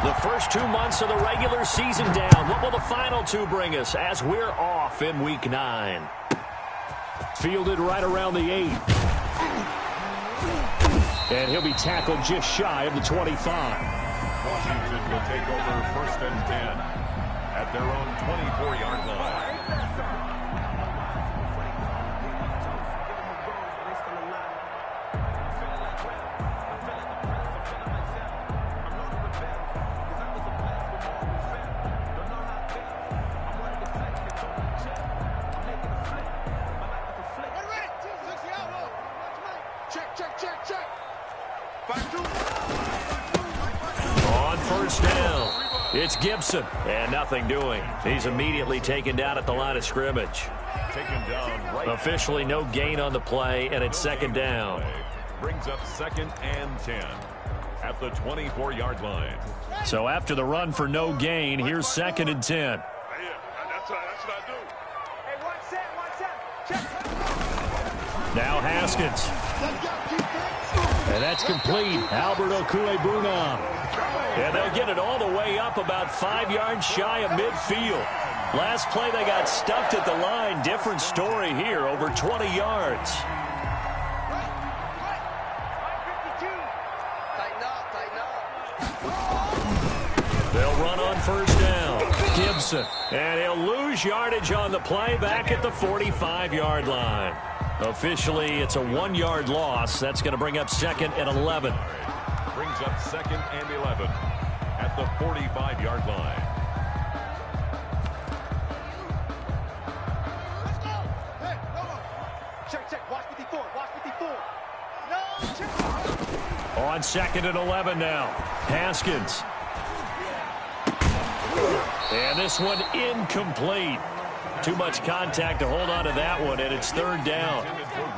The first 2 months of the regular season down. What will the final two bring us as we're off in Week 9? Fielded right around the 8. And he'll be tackled just shy of the 25. Washington will take over 1st and 10 at their own 24-yard line. On 1st down, it's Gibson, and nothing doing. He's immediately taken down at the line of scrimmage. Taken down right. Officially no gain on the play, and it's 2nd down. Brings up 2nd and 10 at the 24-yard line. So after the run for no gain, here's 2nd and 10. Yeah, that's what I do. Hey, watch that, check. Now Haskins. And that's complete. Albert Okwuegbunam. And they'll get it all the way up about 5 yards shy of midfield. Last play they got stuffed at the line. Different story here, over 20 yards. They'll run on 1st down. Gibson. And he'll lose yardage on the play back at the 45-yard line. Officially, it's a 1-yard loss. That's going to bring up 2nd and 11. Brings up 2nd and 11 at the 45-yard line. Let's go. Hey, come on. Check. Watch 54. No, check. On 2nd and 11 now. Haskins. And this one incomplete. Too much contact to hold on to that one, and it's 3rd down.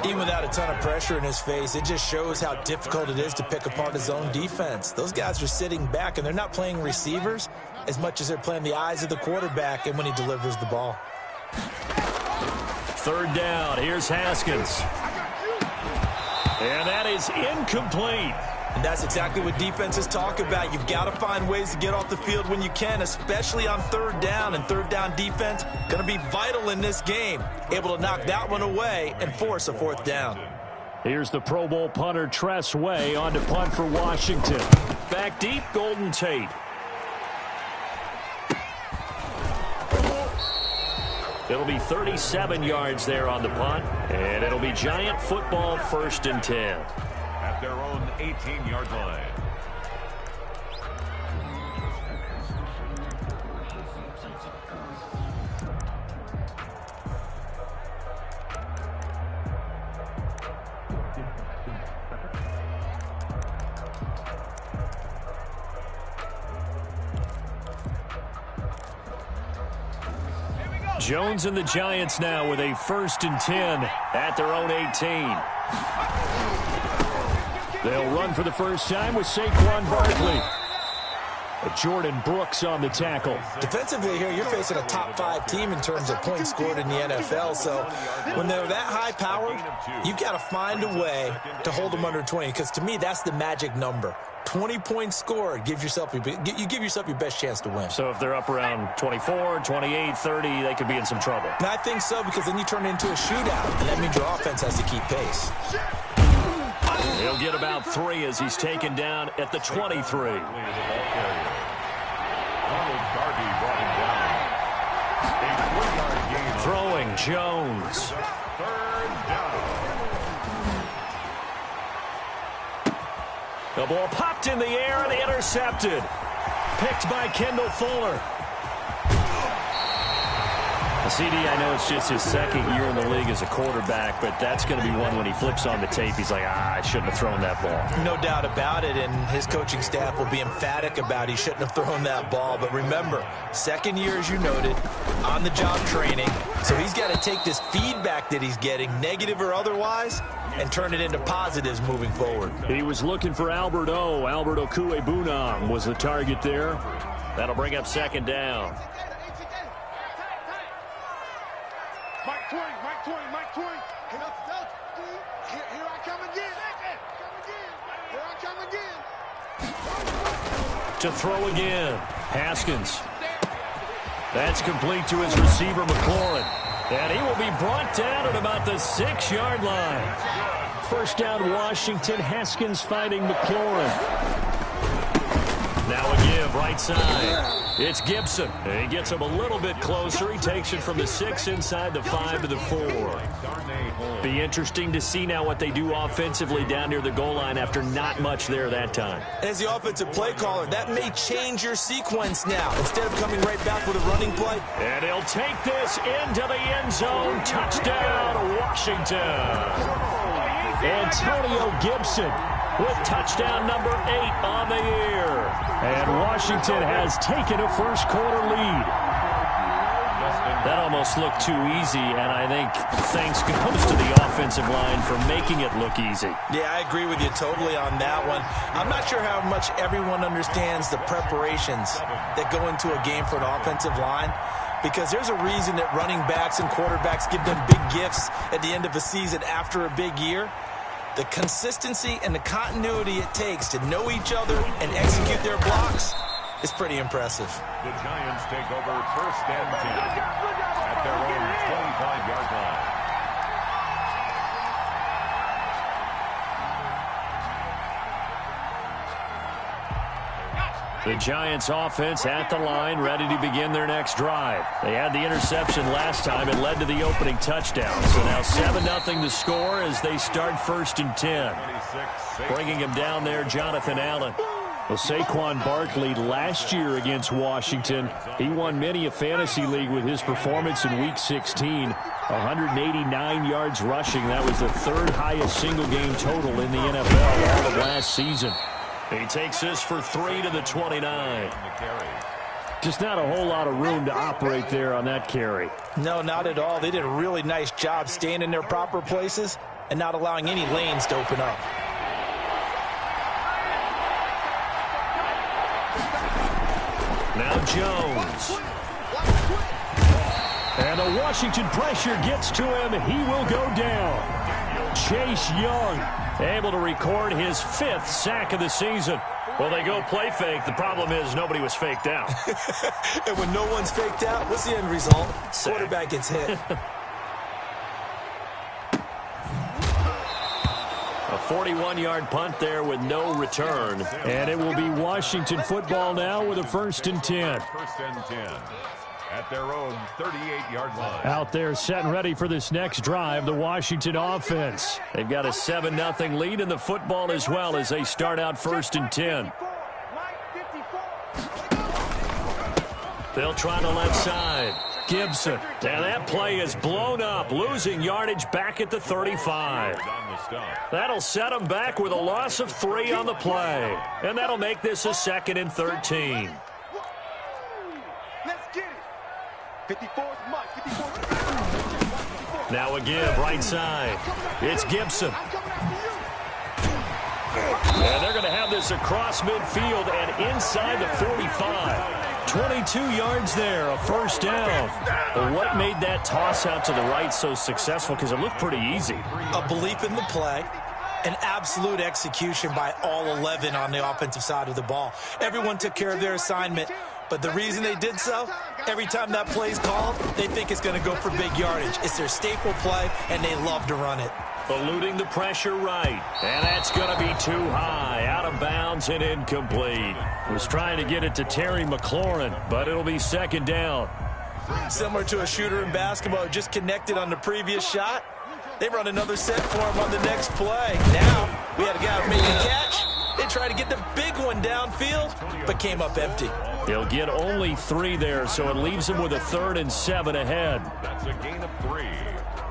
Even without a ton of pressure in his face, it just shows how difficult it is to pick apart his own defense. Those guys are sitting back, and they're not playing receivers as much as they're playing the eyes of the quarterback and when he delivers the ball. 3rd down. Here's Haskins. And that is incomplete. And that's exactly what defenses talk about. You've got to find ways to get off the field when you can, especially on 3rd down. And 3rd down defense going to be vital in this game. Able to knock that one away and force a 4th down. Here's the Pro Bowl punter Tress Way on to punt for Washington. Back deep, Golden Tate. It'll be 37 yards there on the punt. And it'll be Giant football 1st and 10. At their own 18-yard line. Jones and the Giants now with a 1st and 10 at their own 18. They'll run for the first time with Saquon Barkley. Jordan Brooks on the tackle. Defensively here, you're facing a top 5 team in terms of points scored in the NFL. So when they're that high powered, you've got to find a way to hold them under 20. Because to me, that's the magic number. 20 points scored gives yourself you give yourself your best chance to win. So if they're up around 24, 28, 30, they could be in some trouble. And I think so, because then you turn it into a shootout, and that means your offense has to keep pace. He'll get about 3 as he's taken down at the 23. Throwing Jones. 3rd down. The ball popped in the air and intercepted. Picked by Kendall Fuller. CD, I know it's just his 2nd year in the league as a quarterback, but that's going to be one when he flips on the tape. He's like, I shouldn't have thrown that ball. No doubt about it, and his coaching staff will be emphatic about he shouldn't have thrown that ball. But remember, 2nd year, as you noted, on-the-job training. So he's got to take this feedback that he's getting, negative or otherwise, and turn it into positives moving forward. He was looking for Albert Okwuegbunam was the target there. That'll bring up 2nd down. Mike 20. Here I come again. Here I come again. To throw again. Haskins. That's complete to his receiver, McLaurin. And he will be brought down at about the 6-yard line. First down, Washington. Haskins fighting McLaurin. Now a give, right side. It's Gibson. He gets him a little bit closer. He takes it from the 6 inside the 5 to the 4. Be interesting to see now what they do offensively down near the goal line after not much there that time. As the offensive play caller, that may change your sequence now. Instead of coming right back with a running play. And he'll take this into the end zone. Touchdown, Washington. Antonio Gibson with touchdown number 8 on the year. And Washington has taken a first-quarter lead. That almost looked too easy, and I think thanks goes to the offensive line for making it look easy. Yeah, I agree with you totally on that one. I'm not sure how much everyone understands the preparations that go into a game for an offensive line, because there's a reason that running backs and quarterbacks give them big gifts at the end of a season after a big year. The consistency and the continuity it takes to know each other and execute their blocks is pretty impressive. The Giants take over first and 10 at their own 25-yard line. The Giants offense at the line, ready to begin their next drive. They had the interception last time. It led to the opening touchdown. So now 7-0 to score as they start first and 10. Bringing him down there, Jonathan Allen. Well, Saquon Barkley last year against Washington, he won many a fantasy league with his performance in Week 16. 189 yards rushing. That was the third highest single-game total in the NFL all of last season. He takes this for 3 to the 29. Just not a whole lot of room to operate there on that carry. No, not at all. They did a really nice job staying in their proper places and not allowing any lanes to open up. Now Jones. And the Washington pressure gets to him. He will go down. Chase Young able to record his 5th sack of the season. Well, they go play fake. The problem is nobody was faked out. And when no one's faked out, what's the end result? Sack. Quarterback gets hit. A 41-yard punt there with no return. And it will be Washington football now with a first and 10. First and 10 at their own 38-yard line. Out there set and ready for this next drive, the Washington offense. They've got a 7-0 lead in the football as well as they start out first and 10. They'll try the left side. Gibson. And that play is blown up, losing yardage back at the 35. That'll set them back with a loss of 3 on the play. And that'll make this a 2nd and 13. Let's get it. 54's Mike. 54. Now a give, right side. It's Gibson. And they're going to have this across midfield and inside the 45. 22 yards there, a first down. But what made that toss out to the right so successful? Because it looked pretty easy. A belief in the play, an absolute execution by all 11 on the offensive side of the ball. Everyone took care of their assignment, but the reason they did so, every time that play's called, they think it's going to go for big yardage. It's their staple play, and they love to run it. Eluding the pressure right. And that's going to be too high. Out of bounds and incomplete. Was trying to get it to Terry McLaurin, but it'll be 2nd down. Similar to a shooter in basketball who just connected on the previous shot. They run another set for him on the next play. Now, we had a guy making a catch. They tried to get the big one downfield, but came up empty. He'll get only 3 there, so it leaves him with a 3rd and 7 ahead. That's a gain of 3.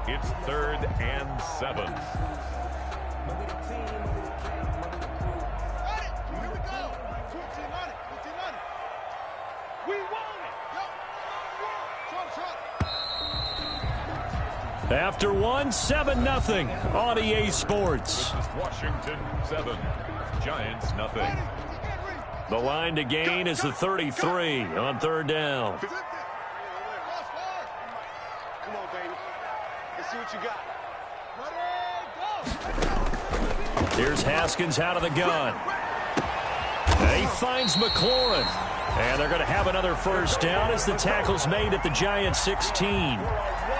It's 3rd and 7. Here we go. 14 on it. We want it. After 7-0 on EA Sports. Washington 7, Giants nothing. The line to gain is the 33 on 3rd down. Come on, baby. Let's see what you got. Ready, go. Here's Haskins out of the gun. He finds McLaurin. And they're going to have another first down as the tackle's made at the Giants' 16.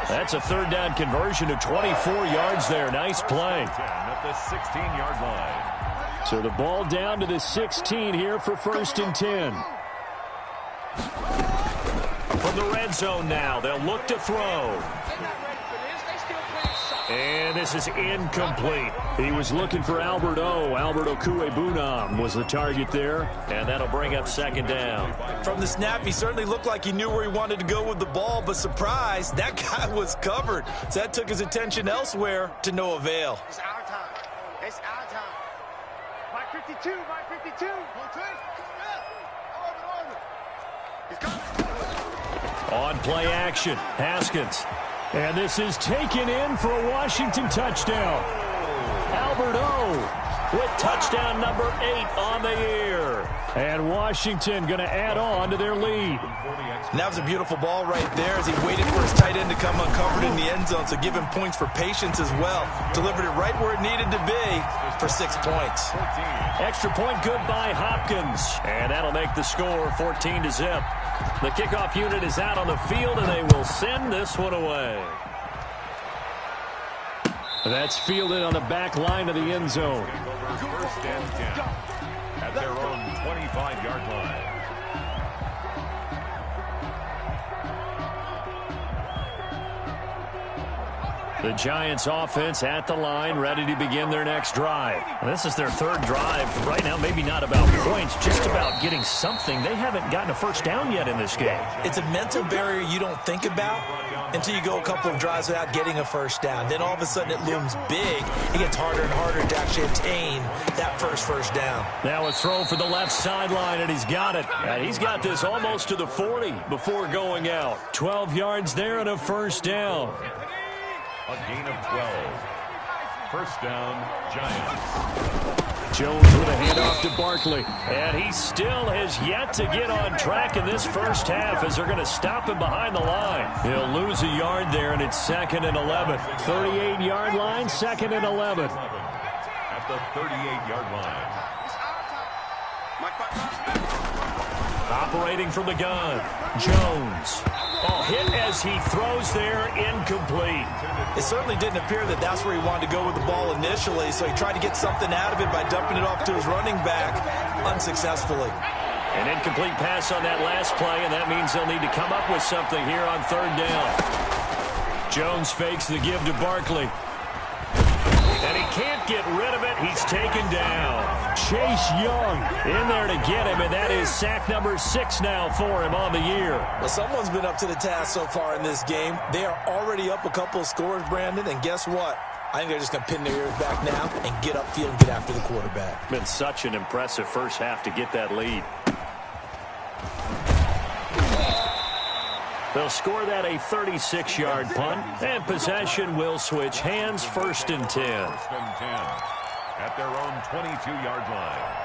That's a third down conversion of 24 yards there. Nice play. At the 16-yard line. So the ball down to the 16 here for 1st and 10. From the red zone now, they'll look to throw. And this is incomplete. He was looking for Albert O. Albert Okwuegbunam was the target there, and that'll bring up 2nd down. From the snap, he certainly looked like he knew where he wanted to go with the ball, but surprise, that guy was covered. So that took his attention elsewhere to no avail. It's our time. It's our time. Mike 52, Mike 52. On play action, Haskins. And this is taken in for a Washington touchdown. Albert O with touchdown number 8 on the year. And Washington going to add on to their lead. And that was a beautiful ball right there as he waited for his tight end to come uncovered in the end zone. So give him points for patience as well. Delivered it right where it needed to be for 6 points. Extra point good by Hopkins. And that'll make the score 14-0. The kickoff unit is out on the field, and they will send this one away. That's fielded on the back line of the end zone. 1st and 10 at their own 25-yard line. The Giants offense at the line, ready to begin their next drive. This is their 3rd drive. Right now, maybe not about points, just about getting something. They haven't gotten a first down yet in this game. It's a mental barrier you don't think about until you go a couple of drives without getting a first down. Then all of a sudden it looms big. It gets harder and harder to actually attain that first down. Now a throw for the left sideline, and he's got it. And he's got this almost to the 40 before going out. 12 yards there and a first down. A gain of 12. 1st down, Giants. Jones with a handoff to Barkley. And he still has yet to get on track in this first half as they're going to stop him behind the line. He'll lose a yard there, and it's 2nd and 11. 38-yard line, 2nd and 11. At the 38-yard line. Operating from the gun, Jones. Hit as he throws there, incomplete. It certainly didn't appear that that's where he wanted to go with the ball initially, so he tried to get something out of it by dumping it off to his running back unsuccessfully. An incomplete pass on that last play, and that means they'll need to come up with something here on 3rd down. Jones fakes the give to Barkley. And he can't get rid of it. He's taken down. Chase Young in there to get him, and that is sack number 6 now for him on the year. Well, someone's been up to the task so far in this game. They are already up a couple of scores, Brandon, and guess what? I think they're just going to pin their ears back now and get upfield and get after the quarterback. Been such an impressive first half to get that lead. They'll score that a 36-yard punt, and possession will switch hands. 1st and 10. 1st and 10 at their own 22-yard line.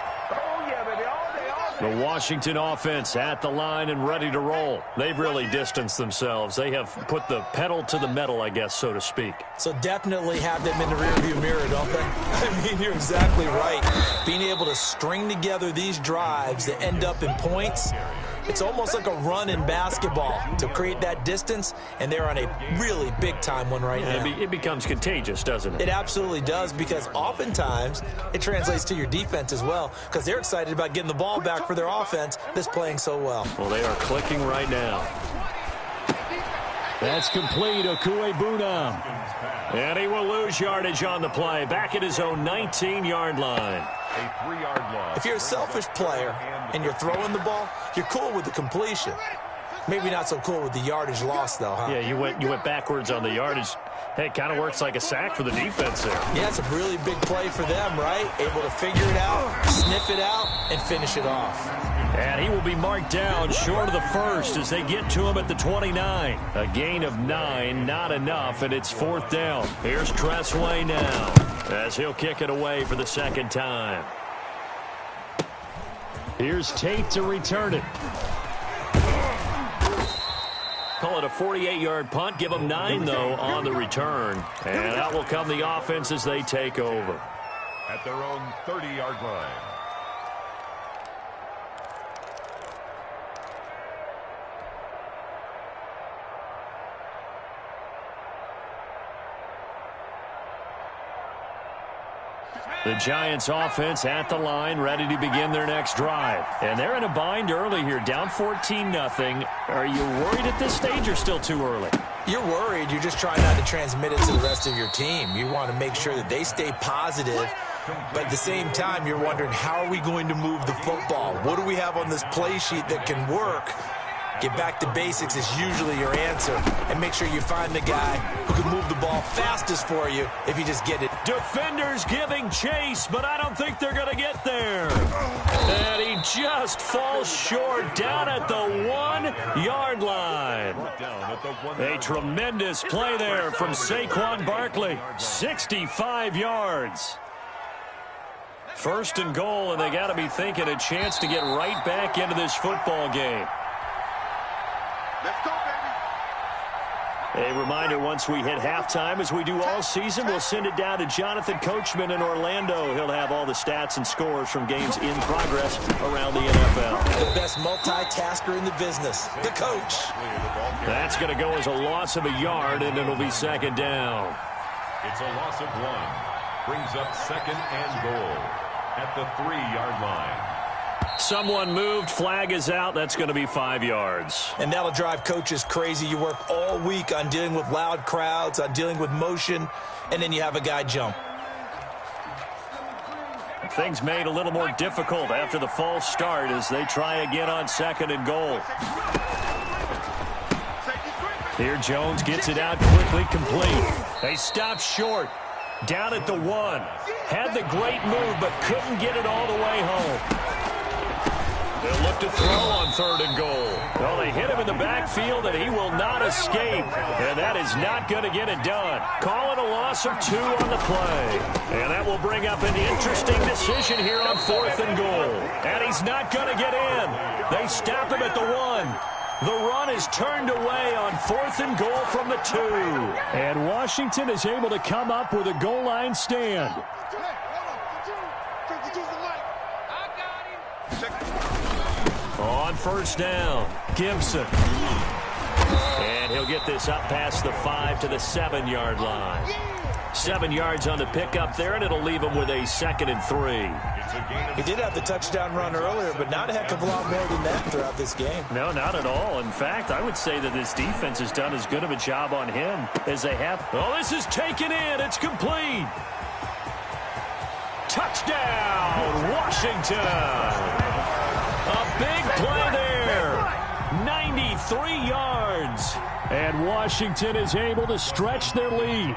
The Washington offense at the line and ready to roll. They've really distanced themselves. They have put the pedal to the metal, I guess, so to speak. So definitely have them in the rearview mirror, don't they? I mean, you're exactly right. Being able to string together these drives that end up in points, it's almost like a run in basketball to create that distance, and they're on a really big-time one right now. It becomes contagious, doesn't it? It absolutely does, because oftentimes it translates to your defense as well, because they're excited about getting the ball back for their offense that's playing so well. Well, they are clicking right now. That's complete. Okwuegbunam. And he will lose yardage on the play. Back at his own 19-yard line. A 3-yard loss. If you're a selfish player and you're throwing the ball, you're cool with the completion. Maybe not so cool with the yardage loss, though, huh? Yeah, you went backwards on the yardage. Hey, it kind of works like a sack for the defense there. Yeah, it's a really big play for them, right? Able to figure it out, sniff it out, and finish it off. And he will be marked down short of the first as they get to him at the 29. A gain of 9, not enough, and it's 4th down. Here's Tressway now as he'll kick it away for the 2nd time. Here's Tate to return it. Call it a 48-yard punt. Give them 9, though, on the return. And out will come the offense as they take over. At their own 30-yard line. The Giants offense at the line, ready to begin their next drive. And they're in a bind early here, down 14-0. Are you worried at this stage or still too early? You're worried. You're just trying not to transmit it to the rest of your team. You want to make sure that they stay positive. But at the same time, you're wondering, how are we going to move the football? What do we have on this play sheet that can work? Get back to basics is usually your answer. And make sure you find the guy who can move the ball fastest for you if you just get it. Defenders giving chase, but I don't think they're going to get there. And he just falls short down at the 1-yard line. A tremendous play there from Saquon Barkley. 65 yards. First and goal, and they got to be thinking a chance to get right back into this football game. Let's go, baby. A reminder, once we hit halftime, as we do all season, we'll send it down to Jonathan Coachman in Orlando. He'll have all the stats and scores from games in progress around the NFL. The best multitasker in the business, the coach. That's going to go as a loss of a yard, and it'll be second down. It's a loss of 1. Brings up second and goal at the 3-yard line. Someone moved. Flag is out. That's going to be 5 yards. And that'll drive coaches crazy. You work all week on dealing with loud crowds, on dealing with motion, and then you have a guy jump. Things made a little more difficult after the false start as they try again on second and goal. Here Jones gets it out quickly, complete. They stop short. Down at the 1. Had the great move, but couldn't get it all the way home. They'll look to throw on third and goal. Well, they hit him in the backfield, and he will not escape. And that is not going to get it done. Call it a loss of 2 on the play. And that will bring up an interesting decision here on fourth and goal. And he's not going to get in. They stop him at the 1. The run is turned away on fourth and goal from the 2. And Washington is able to come up with a goal line stand. On first down, Gibson. And he'll get this up past the 5 to the 7-yard line. 7 yards on the pickup there, and it'll leave him with a 2nd and 3. He did have the touchdown run earlier, but not a heck of a lot more than that throughout this game. No, not at all. In fact, I would say that this defense has done as good of a job on him as they have. Oh, this is taken in. It's complete. Touchdown, Washington. A big play there. 93 yards. And Washington is able to stretch their lead.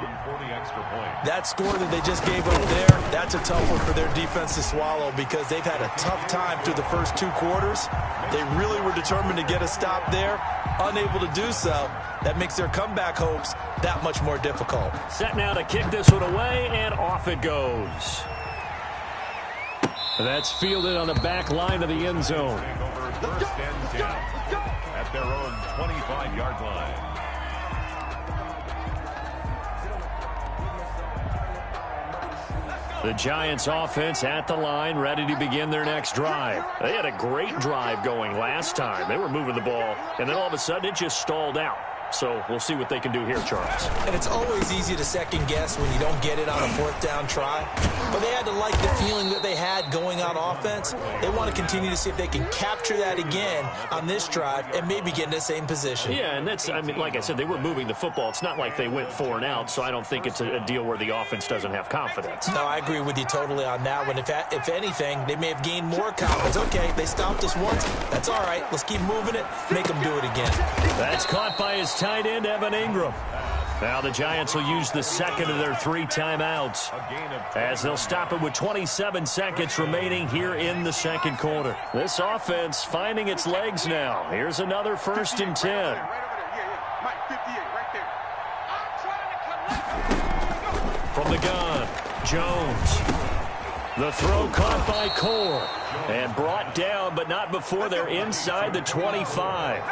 That score that they just gave up there, that's a tough one for their defense to swallow because they've had a tough time through the first 2 quarters. They really were determined to get a stop there, unable to do so. That makes their comeback hopes that much more difficult. Set now to kick this one away, and off it goes. That's fielded on the back line of the end zone. First and 10 at their own 25-yard line. The Giants offense at the line, ready to begin their next drive. They had a great drive going last time. They were moving the ball, and then all of a sudden it just stalled out. So we'll see what they can do here, Charles. And it's always easy to second guess when you don't get it on a 4th down try. But they had to like the feeling that they had going on offense. They want to continue to see if they can capture that again on this drive and maybe get in the same position. Yeah, and that's, I mean, like I said, they were moving the football. It's not like they went 4 and out, so I don't think it's a deal where the offense doesn't have confidence. No, I agree with you totally on that one. If anything, they may have gained more confidence. Okay, they stopped us once. That's all right. Let's keep moving it. Make them do it again. That's caught by his tight end, Evan Ingram. Now the Giants will use the 2nd of their 3 timeouts as they'll stop it with 27 seconds remaining here in the 2nd quarter. This offense finding its legs now. Here's another 1st and 10. From the gun, Jones. The throw caught by Core and brought down, but not before they're inside the 25.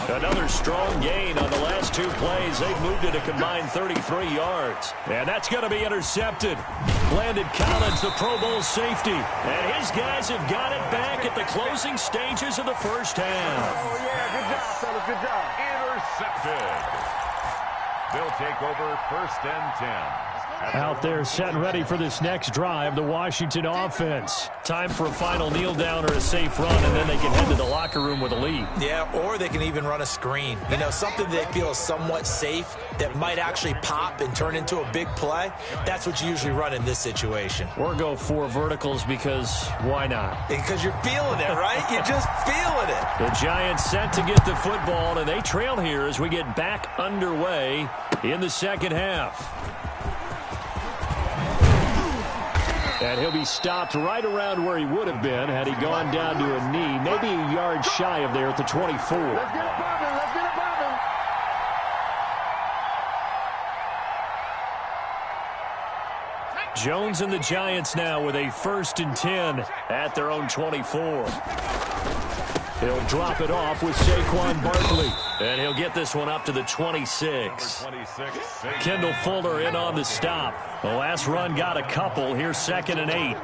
Another strong gain on the last 2 plays. They've moved it a combined 33 yards. And that's going to be intercepted. Landon Collins, the Pro Bowl safety. And his guys have got it back at the closing stages of the first half. Oh, yeah, good job, fellas, good job. Intercepted. They'll take over 1st and 10 Out there set and ready for this next drive, the Washington offense. Time for a final kneel down or a safe run, and then they can head to the locker room with a lead. Yeah, or they can even run a screen. You know, something they feel is somewhat safe that might actually pop and turn into a big play. That's what you usually run in this situation. Or go 4 verticals because why not? Because you're feeling it, right? You're just feeling it. The Giants set to get the football, and they trail here as we get back underway in the second half. And he'll be stopped right around where he would have been had he gone down to a knee, maybe a yard shy of there at the 24. Let's get it popping. Let's get it popping. Jones and the Giants now with a 1st and 10 at their own 24. He'll drop it off with Saquon Barkley. And he'll get this one up to the 26. Kendall Fuller in on the stop. The last run got a couple. Here's 2nd and 8.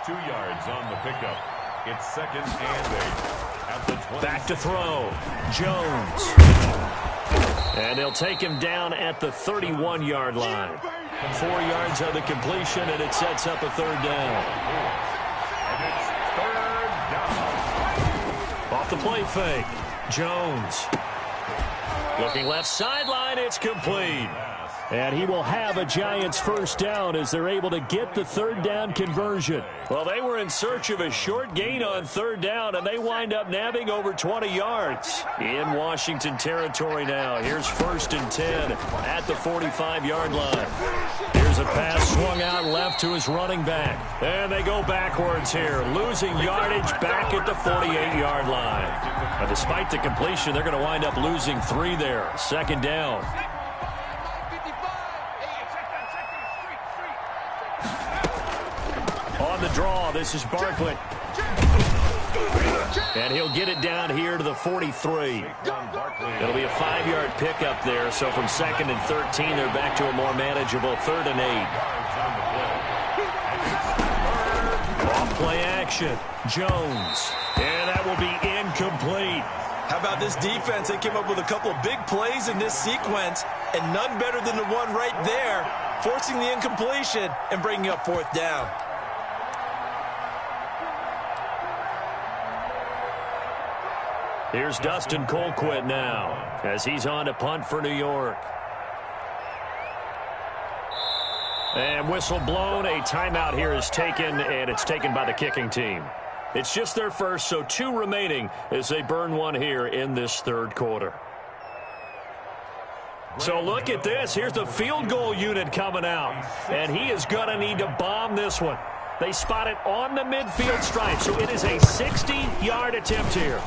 2 yards on the pickup. It's 2nd and 8. At the 26. Back to throw. Jones. And they'll take him down at the 31-yard line. 4 yards on the completion, and it sets up a 3rd down. And it's 3rd down. Off the play fake. Jones. Looking left sideline. It's complete. And he will have a Giants 1st down as they're able to get the 3rd down conversion. Well, they were in search of a short gain on 3rd down, and they wind up nabbing over 20 yards. In Washington territory now. Here's 1st and 10 at the 45-yard line. Here's a pass swung out left to his running back. And they go backwards here, losing yardage back at the 48-yard line. Now, despite the completion, they're going to wind up losing 3 there. 2nd down. On the draw, this is Barkley. And he'll get it down here to the 43. It'll be a 5-yard pickup there, so from 2nd and 13, they're back to a more manageable 3rd and 8. Off play action, Jones. And that will be incomplete. How about this defense? They came up with a couple of big plays in this sequence, and none better than the one right there, forcing the incompletion and bringing up 4th down. Here's Dustin Colquitt now as he's on to punt for New York. And whistle blown. A timeout here is taken, and it's taken by the kicking team. It's just their first, so 2 remaining as they burn 1 here in this 3rd quarter. So look at this. Here's the field goal unit coming out, and he is going to need to bomb this one. They spot it on the midfield stripe, so it is a 60-yard attempt here.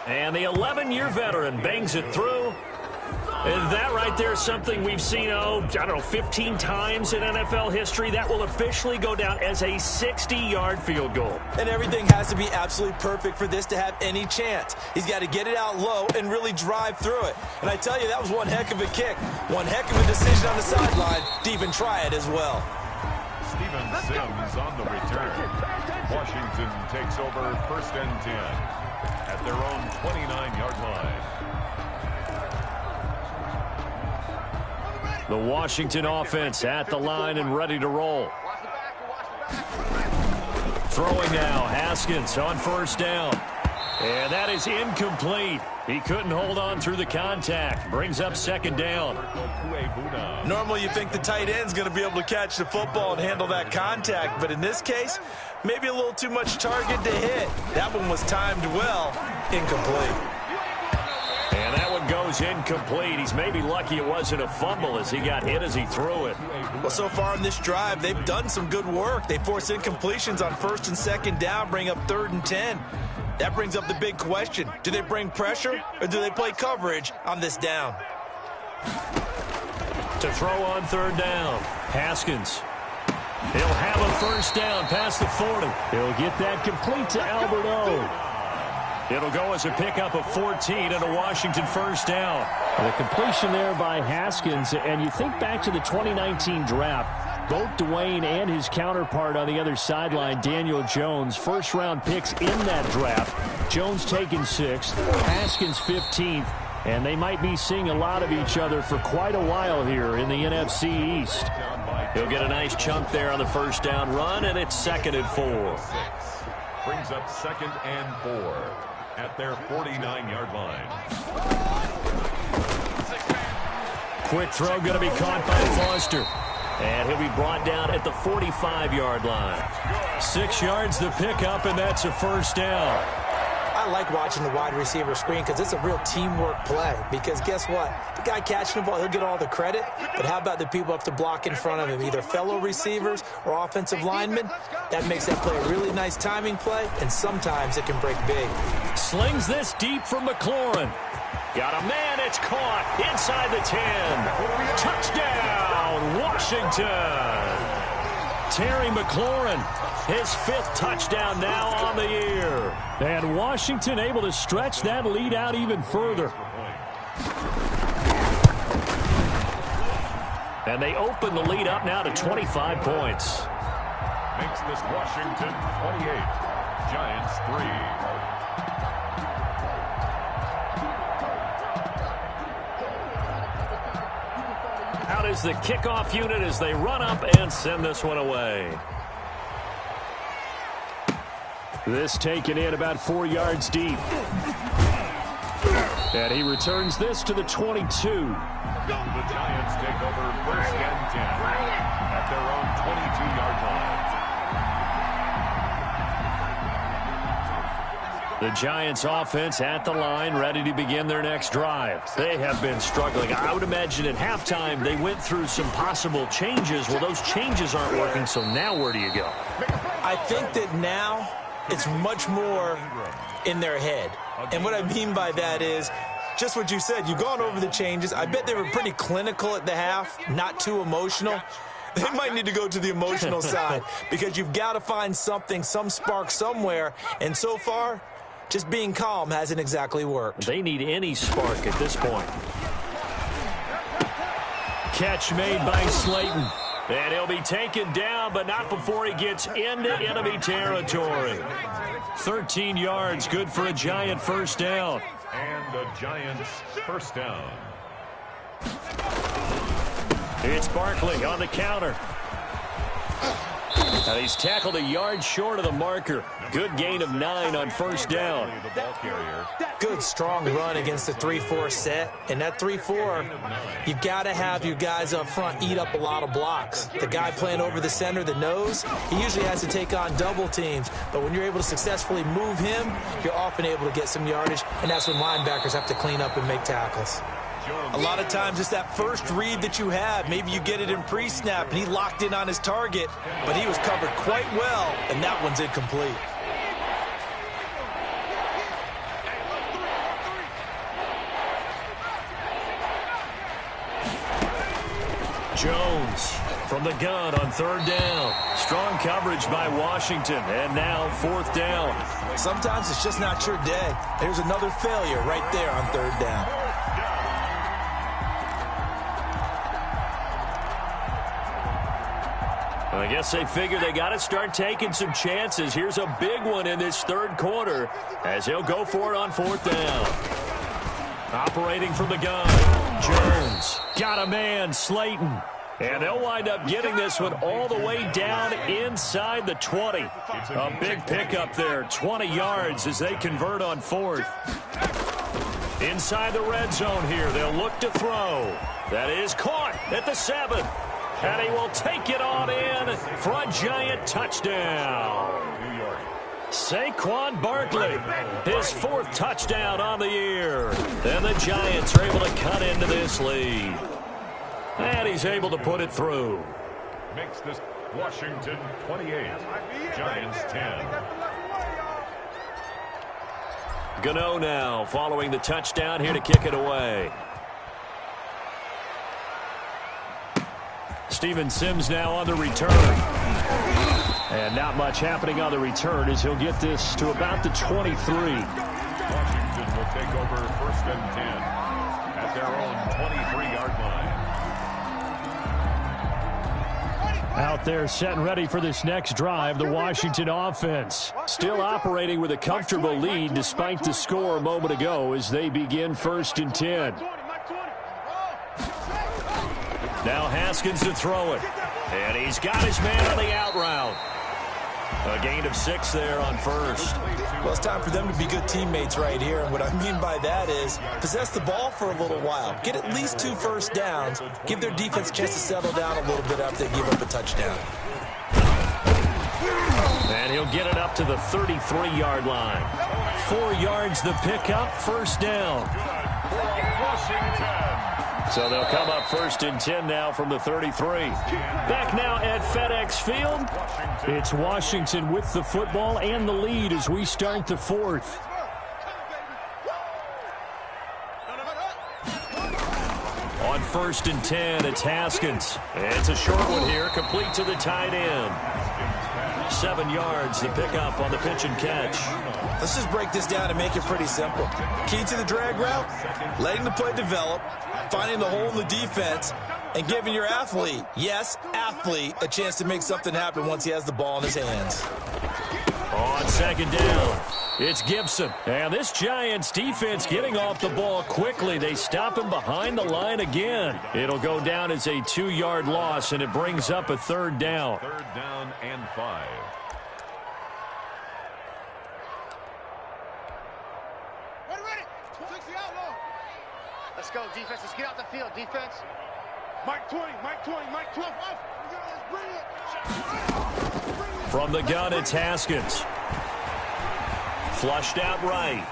And the 11-year veteran bangs it through. And that right there is something we've seen, 15 times in NFL history. That will officially go down as a 60-yard field goal. And everything has to be absolutely perfect for this to have any chance. He's got to get it out low and really drive through it. And I tell you, that was one heck of a kick. One heck of a decision on the sideline to even try it as well. Steven Sims on the return. Washington takes over 1st and 10 at their own 29-yard line. The Washington offense at the line and ready to roll. Throwing now, Haskins on 1st down. And that is incomplete. He couldn't hold on through the contact. Brings up 2nd down. Normally you think the tight end's going to be able to catch the football and handle that contact, but in this case, maybe a little too much target to hit. That one was timed well. Incomplete. And that one goes incomplete. He's maybe lucky it wasn't a fumble as he got hit as he threw it. Well, so far in this drive, they've done some good work. They force incompletions on 1st and 2nd down, bring up 3rd and 10. That brings up the big question. Do they bring pressure or do they play coverage on this down? To throw on 3rd down, Haskins. He'll have a 1st down past the 40. He'll get that complete to Albert O. It'll go as a pickup of 14 and a Washington 1st down. The completion there by Haskins, and you think back to the 2019 draft, both Dwayne and his counterpart on the other sideline, Daniel Jones, 1st-round picks in that draft. Jones taken 6th, Haskins 15th. And they might be seeing a lot of each other for quite a while here in the NFC East. He'll get a nice chunk there on the first down run, and it's 2nd and 4. Brings up 2nd and 4 at their 49-yard line. Quick throw going to be caught by Foster. And he'll be brought down at the 45-yard line. 6 yards to pick up, and that's a first down. I like watching the wide receiver screen because it's a real teamwork play. Because guess what? The guy catching the ball, he'll get all the credit. But how about the people up to block in front of him, either fellow receivers or offensive linemen? That makes that play a really nice timing play, and sometimes it can break big. Slings this deep from McLaurin. Got a man, it's caught inside the 10. Touchdown, Washington. Terry McLaurin, his 5th touchdown now on the year. And Washington able to stretch that lead out even further. And they open the lead up now to 25 points. Makes this Washington 28, Giants 3. Out is the kickoff unit as they run up and send this one away. This taken in about 4 yards deep. And he returns this to the 22. The Giants take over 1st and 10 at their own 22-yard line. The Giants offense at the line, ready to begin their next drive. They have been struggling. I would imagine at halftime they went through some possible changes. Well, those changes aren't working, so now where do you go? I think that now it's much more in their head. And what I mean by that is just what you said. You've gone over the changes. I bet they were pretty clinical at the half, not too emotional. They might need to go to the emotional side because you've got to find something, some spark somewhere. And so far, just being calm hasn't exactly worked. They need any spark at this point. Catch made by Slayton. And he'll be taken down, but not before he gets into enemy territory. 13 yards, good for a Giant first down. And the Giants first down. It's Barkley on the counter. And he's tackled a yard short of the marker. Good gain of 9 on first down. Good, strong run against the 3-4 set. And that 3-4, you've got to have your guys up front eat up a lot of blocks. The guy playing over the center, the nose, he usually has to take on double teams. But when you're able to successfully move him, you're often able to get some yardage. And that's when linebackers have to clean up and make tackles. A lot of times it's that first read that you have. Maybe you get it in pre-snap, and he locked in on his target, but he was covered quite well, and that one's incomplete. Jones from the gun on 3rd down. Strong coverage by Washington, and now 4th down. Sometimes it's just not your day. There's another failure right there on 3rd down. I guess they figure they got to start taking some chances. Here's a big one in this 3rd quarter as he'll go for it on 4th down. Operating from the gun, Jones got a man, Slayton. And they'll wind up getting this one all the way down inside the 20. A big pickup there, 20 yards as they convert on 4th. Inside the red zone here, they'll look to throw. That is caught at the 7. And he will take it on in for a Giant touchdown. Saquon Barkley, his 4th touchdown on the year. And the Giants are able to cut into this lead. And he's able to put it through. Makes this Washington 28, Giants 10. Gano now following the touchdown here to kick it away. Steven Sims now on the return. And not much happening on the return as he'll get this to about the 23. Washington will take over 1st and 10 at their own 23-yard line. Out there set and ready for this next drive, the Washington offense. Still operating with a comfortable lead despite the score a moment ago as they begin 1st and 10. Now Haskins to throw it. And he's got his man on the out route. A gain of 6 there on first. Well, it's time for them to be good teammates right here. And what I mean by that is possess the ball for a little while. Get at least 2 first downs. Give their defense a chance to settle down a little bit after they give up a touchdown. And he'll get it up to the 33-yard line. 4 yards the pickup, 1st down. So they'll come up 1st and 10 now from the 33. Back now at FedEx Field. It's Washington with the football and the lead as we start the 4th. On 1st and 10, it's Haskins. It's a short one here, complete to the tight end. 7 yards, the pickup on the pitch and catch. Let's just break this down and make it pretty simple. Key to the drag route, letting the play develop, finding the hole in the defense, and giving your athlete, yes, athlete, a chance to make something happen once he has the ball in his hands. On 2nd down, it's Gibson. And this Giants defense getting off the ball quickly. They stop him behind the line again. It'll go down as a 2-yard loss, and it brings up a 3rd down. 3rd down and 5. Let's go, defense. Let's get out the field, defense. Mike 20, Mike 20, Mike 12. From the gun, it's Haskins. Flushed out right.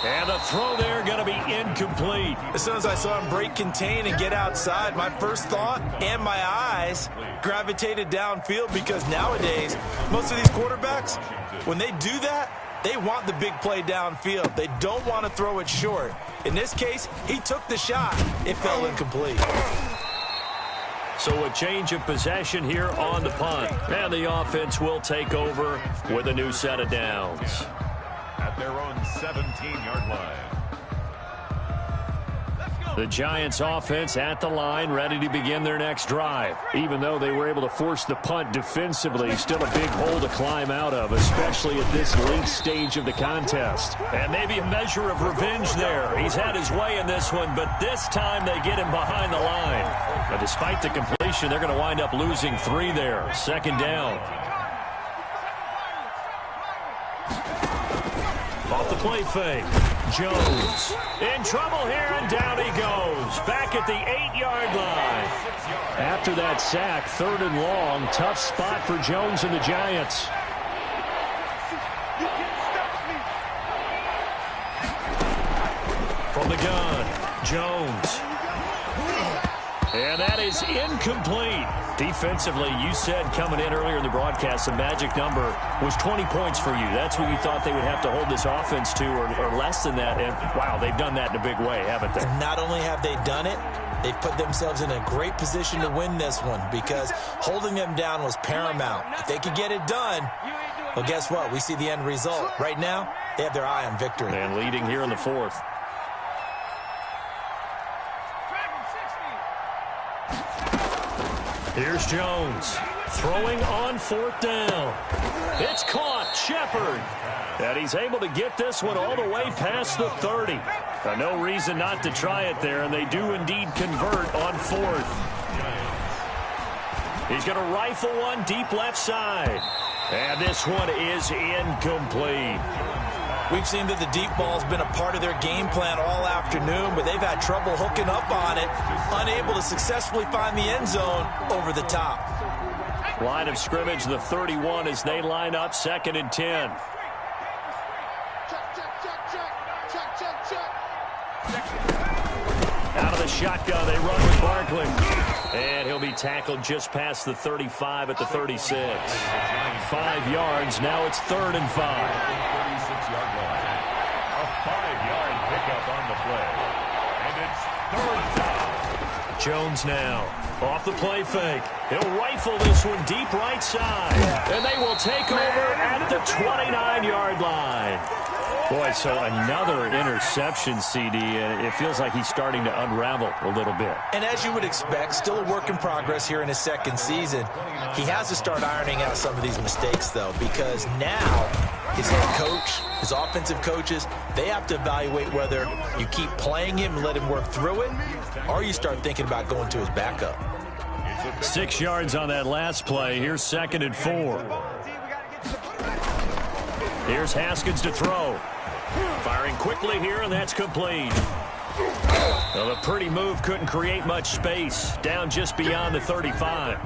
And the throw there going to be incomplete. As soon as I saw him break contain and get outside, my first thought and my eyes gravitated downfield, because nowadays, most of these quarterbacks, when they do that, they want the big play downfield. They don't want to throw it short. In this case, he took the shot. It fell incomplete. So a change of possession here on the punt. And the offense will take over with a new set of downs. At their own 17-yard line. The Giants offense at the line, ready to begin their next drive. Even though they were able to force the punt defensively, still a big hole to climb out of, especially at this late stage of the contest. And maybe a measure of revenge there. He's had his way in this one, but this time they get him behind the line. But despite the completion, they're going to wind up losing 3 there. 2nd down. Off the play fake. Jones in trouble here, and down he goes. Back at the 8-yard line. After that sack, 3rd and long. Tough spot for Jones and the Giants. From the gun, Jones. And that is incomplete. Defensively, you said coming in earlier in the broadcast, the magic number was 20 points for you. That's what you thought they would have to hold this offense to, or less than that. And, wow, they've done that in a big way, haven't they? Not only have they done it, they put themselves in a great position to win this one, because holding them down was paramount. If they could get it done, well, guess what? We see the end result. Right now, they have their eye on victory. And leading here in the 4th. Here's Jones, throwing on 4th down. It's caught, Shepard. And he's able to get this one all the way past the 30. No reason not to try it there, and they do indeed convert on 4th. He's going to rifle one deep left side. And this one is incomplete. We've seen that the deep ball's been a part of their game plan all afternoon, but they've had trouble hooking up on it, unable to successfully find the end zone over the top. Line of scrimmage, the 31, as they line up 2nd and 10. Out of the shotgun, they run with Barkley. And he'll be tackled just past the 35 at the 36. 5 yards, now it's 3rd and 5. 36-yard line. A 5-yard pickup on the play. And it's 3rd down. Jones now off the play fake. He'll rifle this one deep right side. And they will take over at the 29-yard line. Boy, so another interception, CD, and it feels like he's starting to unravel a little bit. And as you would expect, still a work in progress here in his second season. He has to start ironing out some of these mistakes, though, because now his head coach, his offensive coaches, they have to evaluate whether you keep playing him and let him work through it, or you start thinking about going to his backup. 6 yards on that last play. Here's 2nd and 4. Here's Haskins to throw. Firing quickly here, and that's complete. Well, the pretty move couldn't create much space. Down just beyond the 35.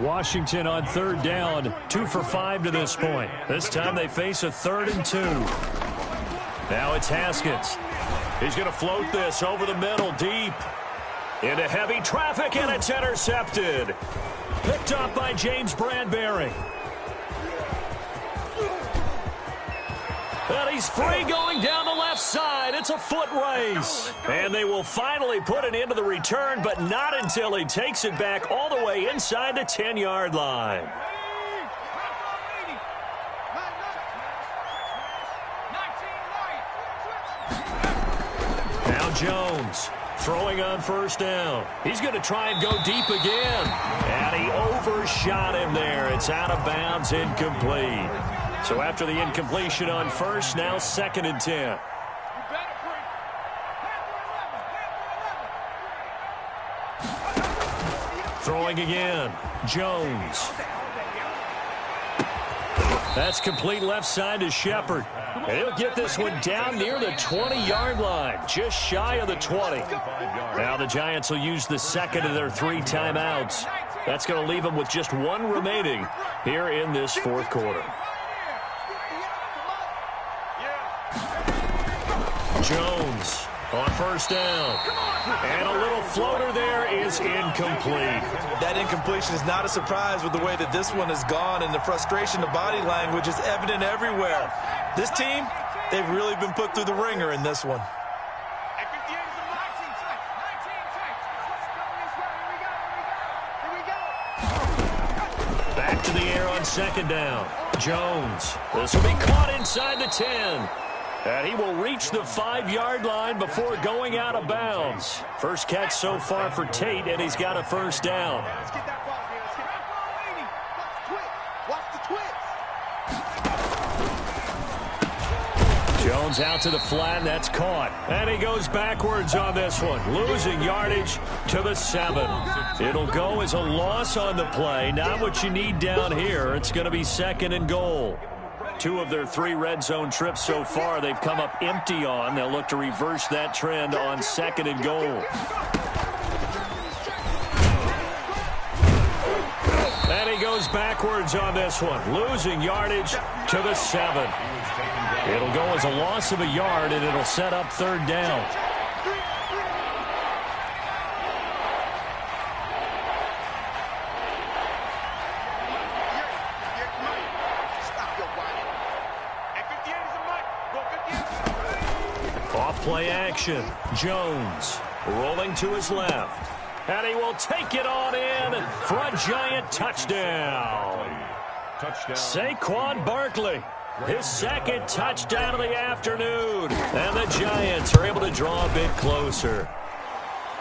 Washington on 3rd down. 2 for 5 to this point. This time they face a 3rd and 2. Now it's Haskins. He's going to float this over the middle deep. Into heavy traffic, and it's intercepted. Picked up by James Bradbury. And he's free going down the left side. It's a foot race. And they will finally put it into the return, but not until he takes it back all the way inside the 10-yard line. Now Jones throwing on 1st down. He's going to try and go deep again. And he overshot him there. It's out of bounds, incomplete. So after the incompletion on 1st, now 2nd and 10. Throwing again. Jones. That's complete left side to Shepard. And he'll get this one down near the 20-yard line, just shy of the 20. Now the Giants will use the 2nd of their 3 timeouts. That's going to leave them with just 1 remaining here in this 4th quarter. Jones on 1st down. And a little floater there is incomplete. That incompletion is not a surprise with the way that this one has gone, and the frustration of body language is evident everywhere. This team, they've really been put through the ringer in this one. Back to the air on 2nd down. Jones. This will be caught inside the 10. And he will reach the 5-yard line before going out of bounds. First catch so far for Tate, and he's got a 1st down. Let's get that ball here. Let's get that ball, Laney. Watch the twitch. Jones out to the flat. That's caught. And he goes backwards on this one. Losing yardage to the 7. It'll go as a loss on the play. Not what you need down here. It's going to be 2nd and goal. 2 of their 3 red zone trips so far they've come up empty on. They'll look to reverse that trend on 2nd and goal. And he goes backwards on this one. Losing yardage to the 7. It'll go as a loss of a yard, and it'll set up 3rd down. Play action. Jones rolling to his left. And he will take it on in for a Giant touchdown. Saquon Barkley, his 2nd touchdown of the afternoon. And the Giants are able to draw a bit closer.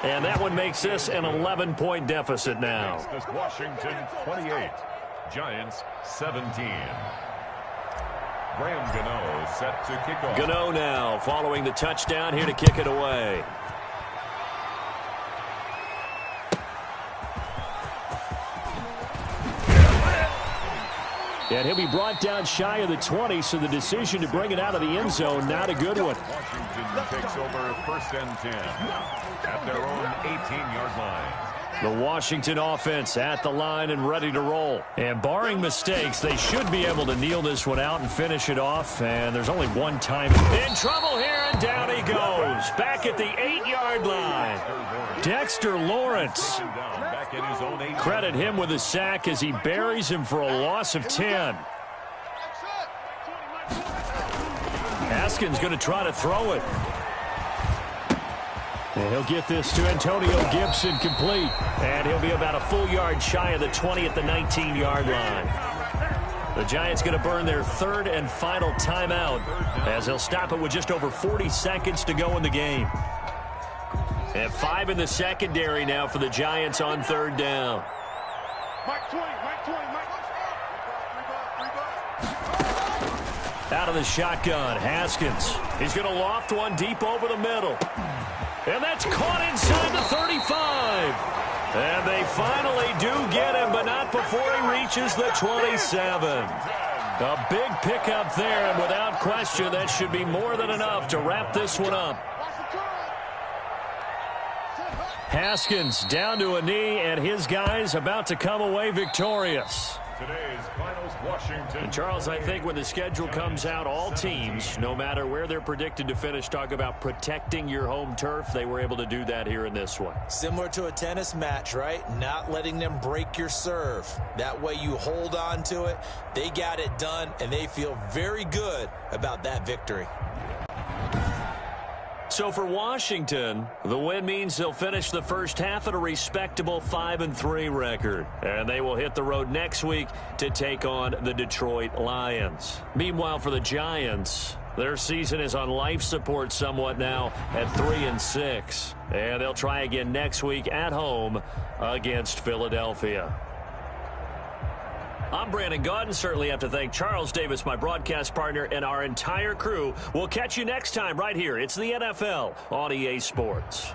And that one makes this an 11-point deficit now. Washington 28, Giants 17. Graham Gano set to kick off. Gano now following the touchdown here to kick it away. And he'll be brought down shy of the 20, so the decision to bring it out of the end zone, not a good one. Washington takes over 1st and 10 at their own 18-yard line. The Washington offense at the line and ready to roll. And barring mistakes, they should be able to kneel this one out and finish it off. And there's only one time. In trouble here, and down he goes. Back at the 8-yard line. Dexter Lawrence. Credit him with a sack as he buries him for a loss of 10. Haskins going to try to throw it. And he'll get this to Antonio Gibson complete. And he'll be about a full yard shy of the 20 at the 19-yard line. The Giants going to burn their third and final timeout as they'll stop it with just over 40 seconds to go in the game. And 5 in the secondary now for the Giants on third down. Mike 20, Mike 20, Mike. Out of the shotgun, Haskins. He's going to loft one deep over the middle. And that's caught inside the 35. And they finally do get him, but not before he reaches the 27. A big pickup there, and without question, that should be more than enough to wrap this one up. Haskins down to a knee, and his guys about to come away victorious. Today's finals, Washington. And Charles, I think when the schedule comes out, all teams, no matter where they're predicted to finish, talk about protecting your home turf. They were able to do that here in this one. Similar to a tennis match, right? Not letting them break your serve. That way you hold on to it. They got it done, and they feel very good about that victory. So for Washington, the win means they'll finish the first half at a respectable 5-3 record. And they will hit the road next week to take on the Detroit Lions. Meanwhile, for the Giants, their season is on life support somewhat now at 3-6. And they'll try again next week at home against Philadelphia. I'm Brandon Gaudin. Certainly have to thank Charles Davis, my broadcast partner, and our entire crew. We'll catch you next time right here. It's the NFL on EA Sports.